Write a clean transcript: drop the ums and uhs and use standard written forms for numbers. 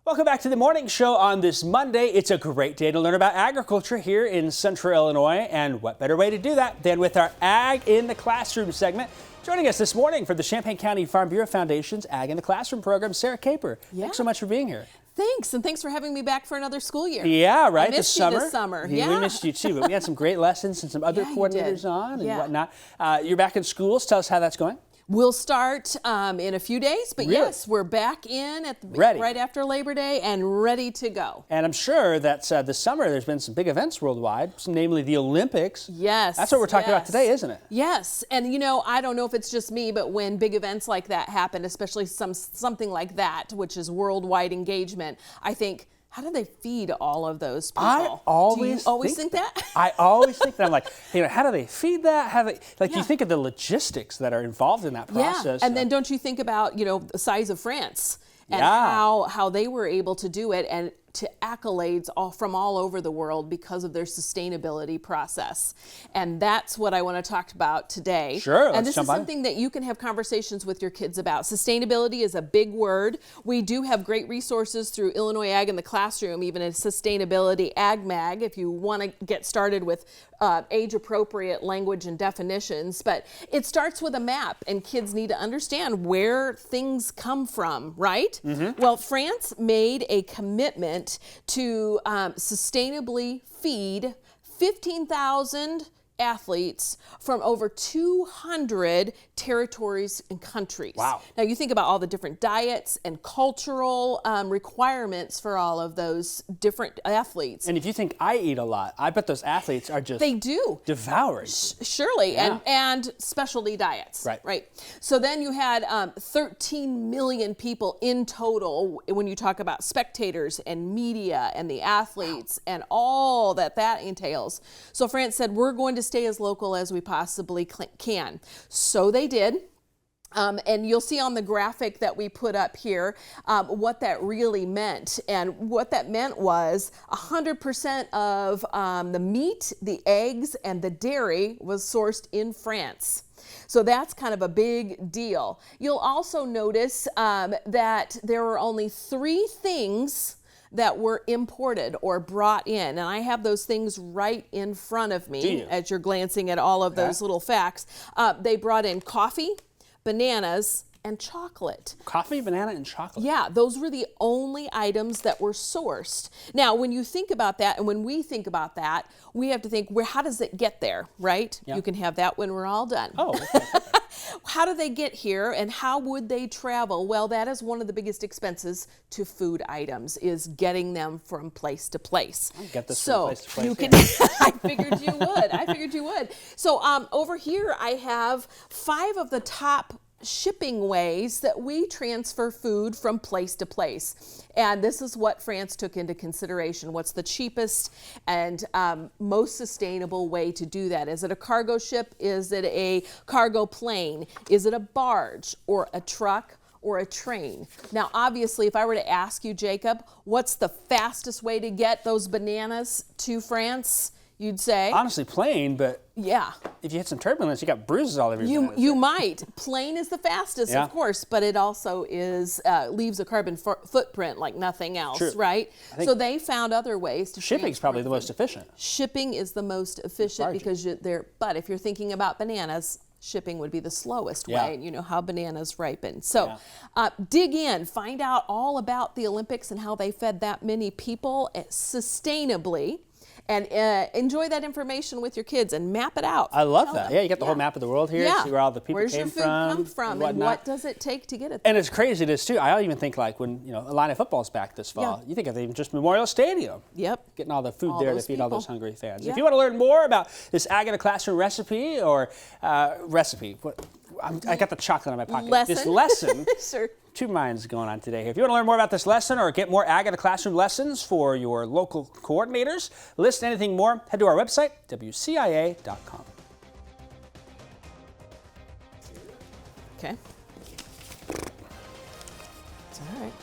Welcome back to the morning show on this Monday. It's a great day to learn about agriculture here in Central Illinois, and what better way to do that than with our Ag in the Classroom segment. Joining us this morning for the Champaign County Farm Bureau Foundation's Ag in the Classroom program, Sarah Kaper. Yeah. Thanks so much for being here. Thanks, and thanks for having me back for another school year. Yeah, right. I missed you this summer. Yeah, we missed you too, but we had some great lessons and some other coordinators on and whatnot. You're back in schools. Tell us how that's going. We'll start in a few days, but yes, we're back in at right after Labor Day and ready to go. And I'm sure that this summer there's been some big events worldwide, namely the Olympics. Yes. That's what we're talking about today, isn't it? Yes, and you know, I don't know if it's just me, but when big events like that happen, especially something like that, which is worldwide engagement, I think, how do they feed all of those people? I always think that? I always think that. I'm like, how do they feed that? How do they, you think of the logistics that are involved in that process. Yeah, and then don't you think about, the size of France and how they were able to do it, and to accolades from all over the world because of their sustainability process. And that's what I want to talk about today. Sure. And this is something that you can have conversations with your kids about. Sustainability is a big word. We do have great resources through Illinois Ag in the Classroom, even a Sustainability Ag Mag, if you want to get started with age-appropriate language and definitions. But it starts with a map, and kids need to understand where things come from, right? Mm-hmm. Well, France made a commitment to sustainably feed 15,000 athletes from over 200 territories and countries. Wow. Now you think about all the different diets and cultural requirements for all of those different athletes. And if you think I eat a lot, I bet those athletes are just devouring. Surely, and specialty diets. Right. So then you had 13 million people in total when you talk about spectators and media and the athletes and all that entails. So France said, we're going to stay as local as we possibly can. So they did. And you'll see on the graphic that we put up here what that really meant. And what that meant was 100% of the meat, the eggs, and the dairy was sourced in France. So that's kind of a big deal. You'll also notice that there were only 3 things that were imported or brought in. And I have those things right in front of me as you're glancing at all of those little facts. They brought in coffee, bananas, and chocolate. Coffee, banana, and chocolate. Yeah, those were the only items that were sourced. Now, when you think about that, and when we think about that, we have to think, how does it get there, right? Yeah. You can have that when we're all done. Oh, okay. How do they get here, and how would they travel? Well, that is one of the biggest expenses to food items, is getting them from place to place. I'll get this from place to place. You can, I figured you would. So over here I have 5 of the top shipping ways that we transfer food from place to place. And this is what France took into consideration. What's the cheapest and most sustainable way to do that? Is it a cargo ship? Is it a cargo plane? Is it a barge or a truck or a train? Now, obviously, if I were to ask you, Jacob, what's the fastest way to get those bananas to France? You'd say? Honestly, plane, but if you hit some turbulence, you got bruises all over your You might. Plane is the fastest, of course, but it also leaves a carbon footprint like nothing else, right? So they found other ways to shipping's probably the most efficient. Shipping is the most efficient because but if you're thinking about bananas, shipping would be the slowest way, and you know how bananas ripen. So dig in, find out all about the Olympics and how they fed that many people sustainably. And enjoy that information with your kids and map it out. I love that. Yeah, you got the whole map of the world here. See where all the people Where's came your food come from and what does it take to get it there? And it's crazy this too. I even think like when Illini football's back this fall, you think of even just Memorial Stadium. Yep. Getting all the food there to feed all those hungry fans. If you want to learn more about this Ag in a Classroom recipe or I got the chocolate in my pocket. This lesson. Sure. 2 minds going on today here. If you want to learn more about this lesson or get more Ag in a Classroom lessons for your local coordinators, list anything more, head to our website, WCIA.com. Okay. It's all right.